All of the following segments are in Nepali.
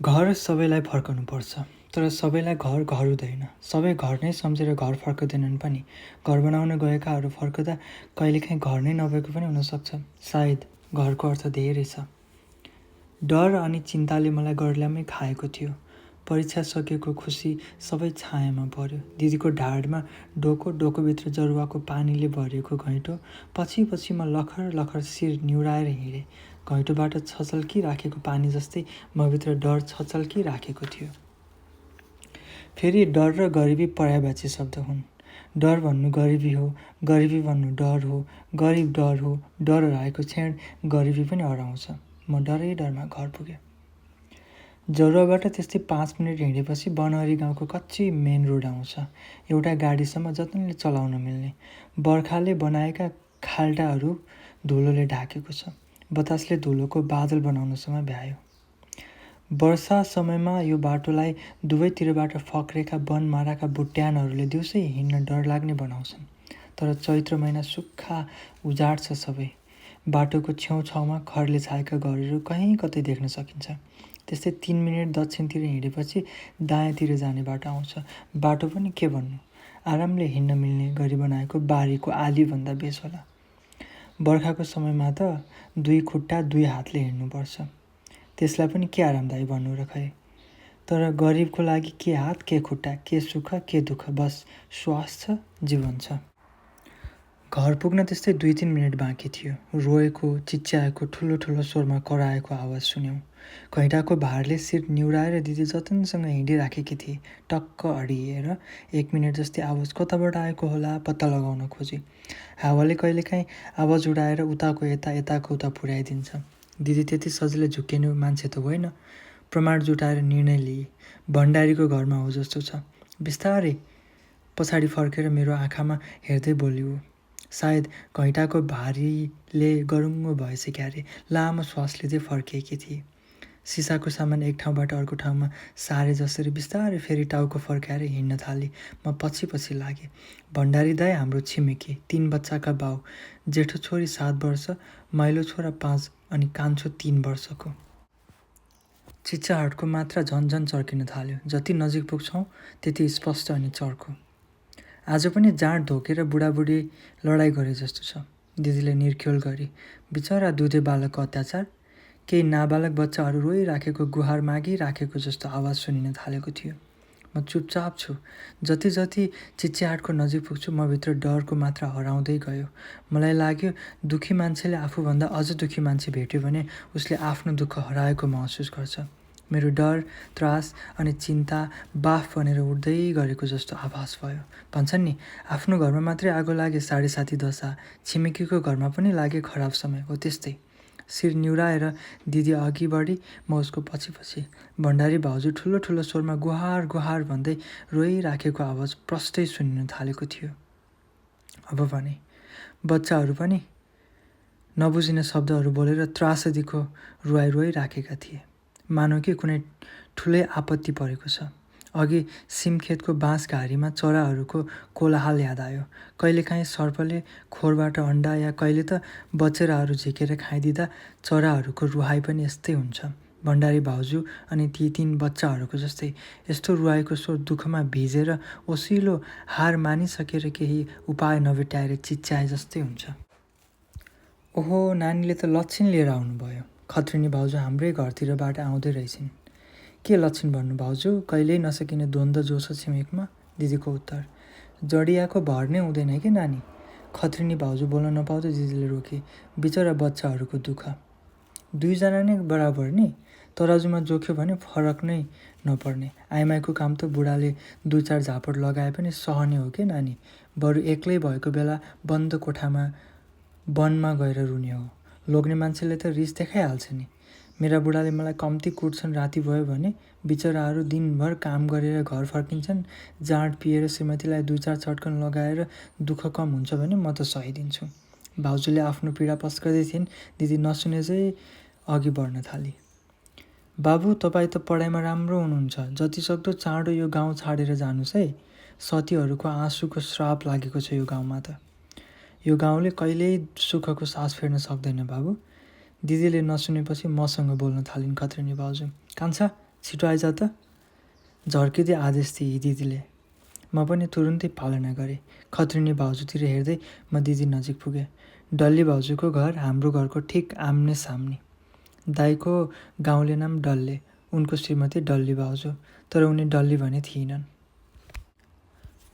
घर सबैलाई फर्कनुपर्छ, तर सबैलाई घर घर हुँदैन। सबै घर नै सम्झेर घर फर्कँदैनन् पनि। घर बनाउन गएकाहरू फर्कँदा कहिलेकाहीँ घर नै नभएको पनि हुनसक्छ। सायद घरको अर्थ धेरै छ। डर अनि चिन्ताले मलाई गर्लामै खाएको थियो। परीक्षा सकेको खुसी सबै छायामा पर्यो। दिदीको ढाडमा डोकोभित्र जरुवाको पानीले भरिएको घैँटो पछि म लखर लखर शिर निहुराएर हिँडेँ। घैँटोबाट छचल्किराखेको पानी जस्तै मभित्र डर छचल्किराखेको थियो। फेरि डर र गरिबी पर्यायवाची शब्द हुन्। डर भन्नु गरिबी हो, गरिबी भन्नु डर हो, गरिब डर हो, डर हराएको क्षण गरिबी पनि हराउँछ। म डरमा घर पुगेँ। जरुवाबाट त्यस्तै 5 मिनट हिँडेपछि बनहरी गाउँको कच्ची मेन रोड आउँछ। एउटा गाडीसम्म जतनले चलाउन मिल्ने। बर्खाले बनाएका खाल्टाहरू धुलोले ढाकेको छ। बतासले धुलोको बादल बनाउनसम्म भ्यायो। वर्षा समयमा यो बाटोलाई दुवैतिरबाट फक्रेका बनमाराका बुट्यानहरूले दिउँसै हिँड्न डर लाग्ने बनाउँछन्। तर चैत्र महिना सुक्खा उजाड छ सबै। बाटोको छेउछाउमा खरले छाएका घरहरू कहीँ कतै देख्न सकिन्छ। त्यस्तै 3 मिनट दक्षिणतिर हिँडेपछि दायाँतिर जाने बाटो आउँछ। बाटो पनि के भन्नु, आरामले हिँड्न मिल्ने गरी बनाएको बारीको आलीभन्दा बेस होला। बर्खाको समयमा त 2 खुट्टा 2 हातले हिँड्नुपर्छ। त्यसलाई पनि के आरामदायी भन्नु र खै। तर गरिबको लागि के हात के खुट्टा, के सुख के दुःख, बस श्वास छ, जीवन छ। घर पुग्न त्यस्तै 2-3 मिनट बाँकी थियो। रोएको, चिच्याएको, ठुलो ठुलो स्वरमा कराएको आवाज सुन्यौँ। घैँटाको भारले शिर निहुराएर दिदी जतनसँग हिँडिराखेकी थिए। टक्क अडिएर 1 मिनट जस्तै आवाज कताबाट आएको होला पत्ता लगाउन खोजे। हावाले कहिलेकाहीँ आवाज उडाएर उताको यता यताको उता पुर्याइदिन्छ। दिदी त्यति सजिलै झुक्किने मान्छे त होइन। प्रमाण जुटाएर निर्णय लिए। भण्डारीको घरमा हो जस्तो छ। बिस्तारै पछाडि फर्केर मेरो आँखामा हेर्दै बोल्यो। सायद घैँटाको भारीले गरुङ्गो भएछ क्यारे। लामो श्वास लिँदै फर्किएकी थिए। सिसाको सामान एक ठाउँबाट अर्को ठाउँमा सारे जसरी बिस्तारै फेरि टाउको फर्काएर हिँड्न थाले। म पछि लागेँ। भण्डारी दाइ हाम्रो छिमेकी, 3 बच्चाका बाउ। जेठो छोरी 7 वर्ष, माइलो छोरा 5 अनि कान्छो 3 वर्षको। चिच्याहटको मात्रा झन्झन चर्किन थाल्यो। जति नजिक पुग्छौँ त्यति स्पष्ट अनि चर्को। आज पनि जाँड धोकेर बुढाबुढी लडाइँ गरे जस्तो छ। दिदीले निर्ख्योल गरी। बिचरा दुधे बालकको अत्याचार। केही नाबालक बच्चाहरू रोइराखेको गुहार मागिराखेको जस्तो आवाज सुनिन थालेको थियो। म चुपचाप छु। जति चिच्याहाटको नजिक पुग्छु म भित्र डरको मात्रा हराउँदै गयो। मलाई लाग्यो दुखी मान्छेले आफूभन्दा अझ दुखी मान्छे भेट्यो भने उसले आफ्नो दुःख हराएको महसुस गर्छ। मेरो डर, त्रास अनि चिन्ता बाफ बनेर उठ्दै गरेको जस्तो आभास भयो। भन्छन् नि, आफ्नो घरमा मात्रै आगो लागे 7.5 दशा, छिमेकीको घरमा पनि लागे खराब समय हो। त्यस्तै शिर निहुराएर दिदी अघि बढी, म उसको पछि। भण्डारी भाउजू ठुलो ठुलो स्वरमा गुहार गुहार भन्दै रोइराखेको आवाज प्रष्टै सुनिन थालेको थियो। अब भने बच्चाहरू पनि नबुझिने शब्दहरू बोलेर त्रासदीको रोइराखेका थिए। मानौ कि कुनै ठुलै आपत्ति परेको छ। अघि सिमखेतको बाँसघारीमा चराहरूको कोलाहल याद आयो। कहिलेकाहीँ सर्पले खोरबाट अन्डा या कहिले त बचेराहरू झिकेर खाइदिँदा चराहरूको रुहाई पनि यस्तै हुन्छ। भण्डारी भाउजू अनि ती 3 बच्चाहरूको जस्तै यस्तो रुवाएको स्वर दुःखमा भिजेर ओसिलो हार मानिसकेर केही उपाय नभेट्टाएर चिच्याए जस्तै हुन्छ। ओहो, नानीले त लक्षण लिएर आउनुभयो। खत्रिनी भाउजू हाम्रै घरतिरबाट आउँदै रहेछन्। के लक्षण भन्नु भाउजू, कहिल्यै नसकिने द्वन्द्व जोस छिमेकमा? दिदीको उत्तर। जडियाको भर नै हुँदैन कि नानी। खत्रिनी भाउजू बोल्न नपाउँदै दिदीले रोके। बिचरा बच्चाहरूको दुःख। 2 जना नै बराबर नि। तराजुमा जोख्यो भने फरक नै नपर्ने। आइमाईको काम त बुढाले 2-4 झापड लगाए पनि सहने हो के नानी। बरु एक्लै भएको बेला बन्द कोठामा वनमा गएर रुने हो। लोग्ने मान्छेले त रिस देखाइहाल्छ नि। मेरा बुढाले मलाई कम्ती कुट्छन् राति भयो भने। बिचराहरू दिनभर काम गरेर घर फर्किन्छन्। जाँड पिएर श्रीमतीलाई 2-4 चट्कन लगाएर दुःख कम हुन्छ भने म त सहिदिन्छु। भाउजूले आफ्नो पीडा पस्कदै थिइन्। दिदी नसुनेझै अघि बढ्न थाली। बाबु, तपाईँ त पढाइमा राम्रो हुनुहुन्छ। जतिसक्दो चाँडो यो गाउँ छाडेर जानुहोस् है। सतीहरूको आँसुको श्राप लागेको छ यो गाउँमा त। यो गाउँले कहिल्यै सुखको सास फेर्न सक्दैन बाबु। दिदीले नसुनेपछि मसँग बोल्न थालिन् खत्रिनी भाउजू। कान्छा, छिटो आइज त, झर्किँदै आदेश दिए दिदीले। म पनि तुरुन्तै पालना गरेँ। खत्रिनी भाउजूतिर हेर्दै म दिदी नजिक पुगेँ। डल्ली भाउजूको घर हाम्रो घरको ठिक आम्ने साम्ने। दाईको गाउँले नाम डल्ले, उनको श्रीमती डल्ली भाउजू, तर उनी डल्ली भने थिएनन्।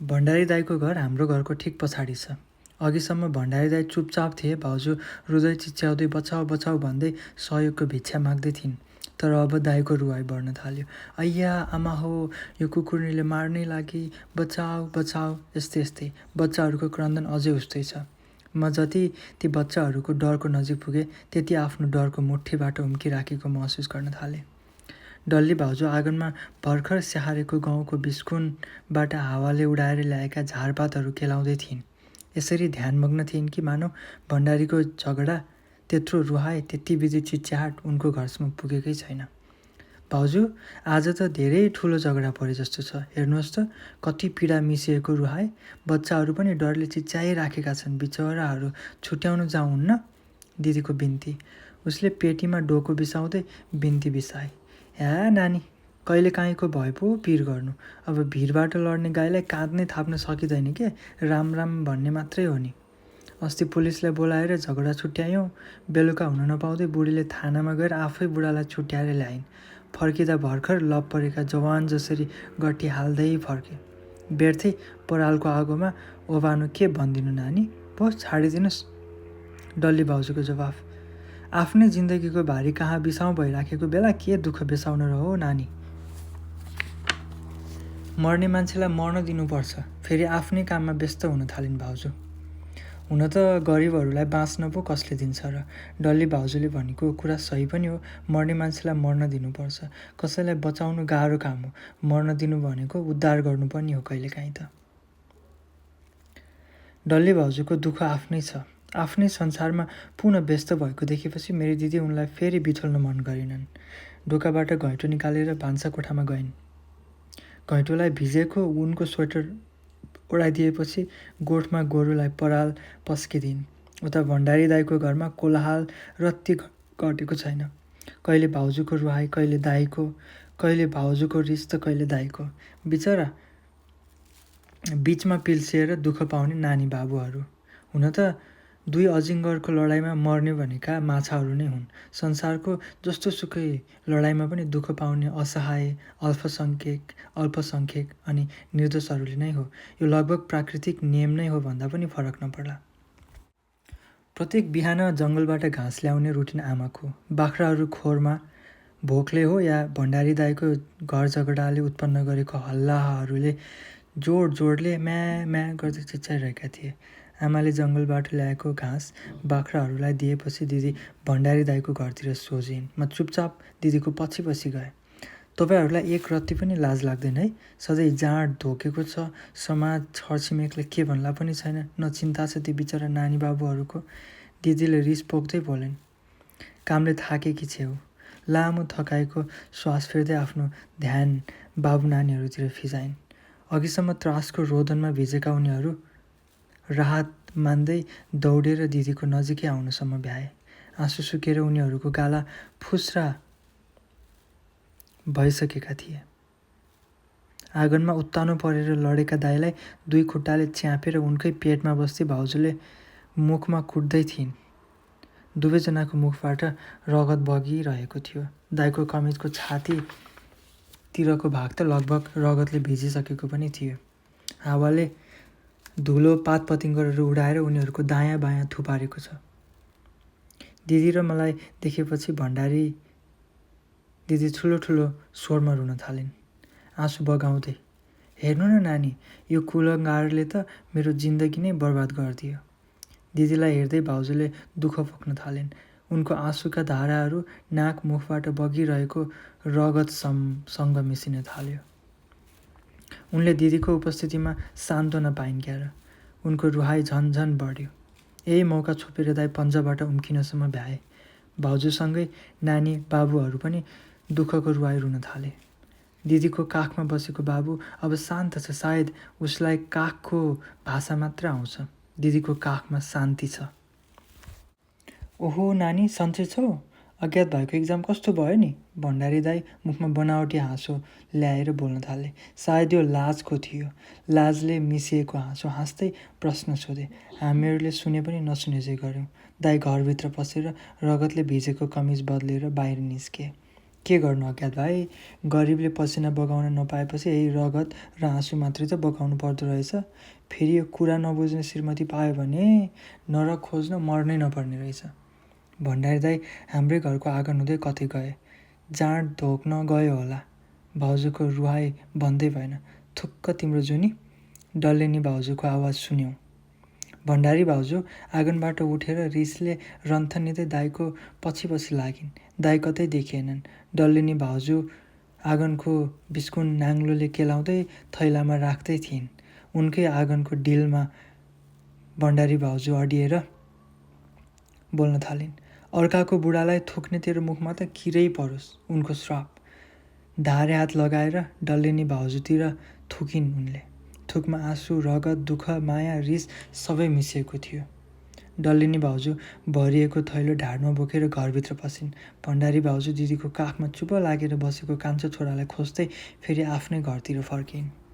भण्डारी दाईको घर हाम्रो घरको ठिक पछाडि छ। अघिसम्म भण्डारी दाई चुपचाप थिए। भाउजू रुँदै चिच्याउँदै बचाऊ बचाऊ भन्दै सहयोगको भिक्षा माग्दै थिइन्। तर अब दाईको रुवाई बढ्न थाल्यो। अय्या आमा हो, यो कुकुरनीले मार्नै लागि, बचाऊ बचाऊ, यस्तै यस्तै। बच्चाहरूको क्रन्दन अझै उस्तै छ। म जति ती बच्चाहरूको डरको नजिक पुगेँ त्यति आफ्नो डरको मुठीबाट उम्किराखेको महसुस गर्न थालेँ। डल्ली भाउजू आँगनमा भर्खर स्याहारेको गाउँको बिस्कुनबाट हावाले उडाएर ल्याएका झारपातहरू केलाउँदै थिइन्। यसरी ध्यानमग्न थिइन् कि मानव भण्डारीको झगडा, त्यत्रो रुहाई, त्यति बिजी चिच्याहाट उनको घरसम्म पुगेकै छैन। भाउजू, आज त धेरै ठुलो झगडा परे जस्तो छ। हेर्नुहोस् त, कति पीडा मिसिएको रुहाई। बच्चाहरू पनि डरले चिच्याइराखेका छन्। बिचराहरू छुट्याउन जाउन्न। दिदीको बिन्ती। उसले पेटीमा डोको बिसाउँदै बिन्ती बिसाए। ह्या नानी, कहिलेकाहीँको भए पो पिर गर्नु। अब भिरबाट लड्ने गाईलाई काँध नै थाप्न सकिँदैन के, राम राम भन्ने मात्रै हो नि। अस्ति पुलिसलाई बोलाएर झगडा छुट्यायौँ। बेलुका हुन नपाउँदै बुढीले थानामा गएर आफै बुढालाई छुट्याएर ल्याइन्। फर्किँदा भर्खर लप परेका जवान जसरी गट्टी हाल्दै फर्के। व्यर्थै परालको आगोमा ओभानो के भनिदिनु नानी, पो छाडिदिनुहोस्। डल्ली भाउजूको जवाफ। आफ्नै जिन्दगीको भारी कहाँ बिसाउँ भइराखेको बेला के दुःख बेसाउन र हो नानी। मर्ने मान्छेलाई मर्न दिनुपर्छ। फेरि आफ्नै काममा व्यस्त हुन थालिन् भाउजू। हुन त गरिबहरूलाई बाँच्न पो कसले दिन्छ र। डल्ली भाउजूले भनेको कुरा सही पनि हो। मर्ने मान्छेलाई मर्न दिनुपर्छ। कसैलाई बचाउनु गाह्रो काम हो। मर्न दिनु भनेको उद्धार गर्नु पनि हो कहिलेकाहीँ त। डल्ली भाउजूको दुःख आफ्नै छ। आफ्नै संसारमा पुनः व्यस्त भएको देखेपछि मेरी दिदी उनलाई फेरि बिथोल्न मन गरेनन्। ढोकाबाट घैँटो निकालेर भान्साकोठामा गइन्। घैँटोलाई भिजेको उनको स्वेटर ओढाइदिएपछि गोठमा गोरुलाई पराल पस्किदिन्। उता भण्डारी दाईको घरमा कोलाहल रत्ती घटेको छैन। कहिले भाउजूको रुहाई, कहिले दाईको, कहिले भाउजूको रिस त कहिले दाईको। बिचरा बिचमा पिल्सिएर दुःख पाउने नानी बाबुहरू। हुन त दुई अजिङ्गरको लडाइँमा मर्ने भनेका माछाहरू नै हुन्। संसारको जस्तोसुकै लडाइँमा पनि दुःख पाउने असहाय, अल्पसङ्ख्यक अनि निर्दोषहरूले नै हो। यो लगभग प्राकृतिक नियम नै हो भन्दा पनि फरक नपर्ला। प्रत्येक बिहान जङ्गलबाट घाँस ल्याउने रुटिन आमाको। बाख्राहरू खोरमा भोकले हो या भण्डारी दाईको घर झगडाले उत्पन्न गरेको हल्लाहरूले जोड जोडले म्या म्या गर्दै चिच्याइरहेका थिए। आमाले जङ्गलबाट ल्याएको घाँस बाख्राहरूलाई दिएपछि दिदी भण्डारी दाईको घरतिर सोझिन्। म चुपचाप दिदीको पछि पछि गएँ। तपाईँहरूलाई एक रत्ती पनि लाज लाग्दैन है? सधैँ जाँड धोकेको छ। समाज छरछिमेकले के भन्ला पनि छैन। न चिन्ता छ ती बिचरा नानी बाबुहरूको। दिदीले रिस पोख्दै बोलिन्। कामले थाकेकी छेउ। लामो थकाइको श्वास फेर्दै आफ्नो ध्यान बाबु नानीहरूतिर फिजाइन्। अघिसम्म त्रासको रोदनमा भिजेका उनीहरू राहत मान्दै दौडेर दिदीको नजिकै आउनसम्म भ्याए। आँसु सुकेर उनीहरूको गाला फुस्रा भइसकेका थिए। आँगनमा उत्तानो परेर लडेका दाईलाई दुई खुट्टाले च्यापेर उनकै पेटमा बस्दै भाउजूले मुखमा कुट्दै थिइन्। दुवैजनाको मुखबाट रगत बगिरहेको थियो। दाईको कमिजको छातीतिरको भाग त लगभग रगतले भिजिसकेको पनि थियो। हावाले धुलो पातपतिङ्गरहरू उडाएर उनीहरूको दायाँ बायाँ थुपारेको छ। दिदी र मलाई देखेपछि भण्डारी दिदी ठुलो ठुलो स्वरमा रुन थालिन्, आँसु बगाउँदै। हेर्नु न नानी, यो कुलङ्गारले त मेरो जिन्दगी नै बर्बाद गरिदियो। दिदीलाई हेर्दै भाउजूले दुःख पोख्न थालिन्। उनको आँसुका धाराहरू नाक मुखबाट बगिरहेको रगतसँग मिसिन थाल्यो। उनले दिदीको उपस्थितिमा सान्त्वना पाइन् क्यार। उनको रुहाई झन्झन बढ्यो। यही मौका छोपेर दाई पन्जाबाट उम्किनसम्म भ्याए। भाउजूसँगै नानी बाबुहरू पनि दुःखको रुवाई रुन थाले। दिदीको काखमा बसेको बाबु अब शान्त छ। सायद उसलाई काखको भाषा मात्र आउँछ। दिदीको काखमा शान्ति छ। ओहो नानी, सन्चै छौ? अज्ञात भाइको एक्जाम कस्तो भयो नि? भण्डारी दाई मुखमा बनावटी हाँसो ल्याएर बोल्न थाले। सायद यो लाजको थियो। लाजले मिसिएको हाँसो हाँस्दै प्रश्न सोधे। हामीहरूले सुने पनि नसुने चाहिँ गऱ्यौँ। दाई घरभित्र पसेर रगतले भिजेको कमिज बदलेर बाहिर निस्के। के गर्नु अज्ञात भाइ? गरिबले पसिना बगाउन नपाएपछि यही रगत र आँसु मात्रै त बगाउनु पर्दो रहेछ। फेरि यो कुरा नबुझ्ने श्रीमती पायो भने नरक खोज्न मर्नै नपर्ने रहेछ। भण्डारी दाई हाम्रै घरको आँगन हुँदै कतै गए। जाँड धोक्न गयो होला। भाउजूको रुहाई बन्दै भएन। थुक्क तिम्रो जुनी? डल्लेनी भाउजूको आवाज सुन्यौँ। भण्डारी भाउजू आँगनबाट उठेर रिसले रन्थनिँदै दाईको पछि पछि लागिन्। दाई कतै देखिएनन्। डल्लेनी भाउजू आँगनको बिस्कुन नाङ्लोले केलाउँदै थैलामा राख्दै थिइन्। उनकै आँगनको डिलमा भण्डारी भाउजू अडिएर बोल्न थालिन्। अर्काको बुढालाई थुक्ने तेरो मुखमा त किरै परोस्, उनको श्राप। धारे हात लगाएर डल्लेनी भाउजूतिर थुकिन् उनले। थुकमा आँसु, रगत, दुःख, माया, रिस सबै मिसिएको थियो। डल्लेनी भाउजू भरिएको थैलो ढाडमा बोकेर घरभित्र पसिन्। भण्डारी भाउजू दिदीको काखमा चुप लागेर बसेको कान्छो छोरालाई खोज्दै फेरि आफ्नै घरतिर फर्किन्।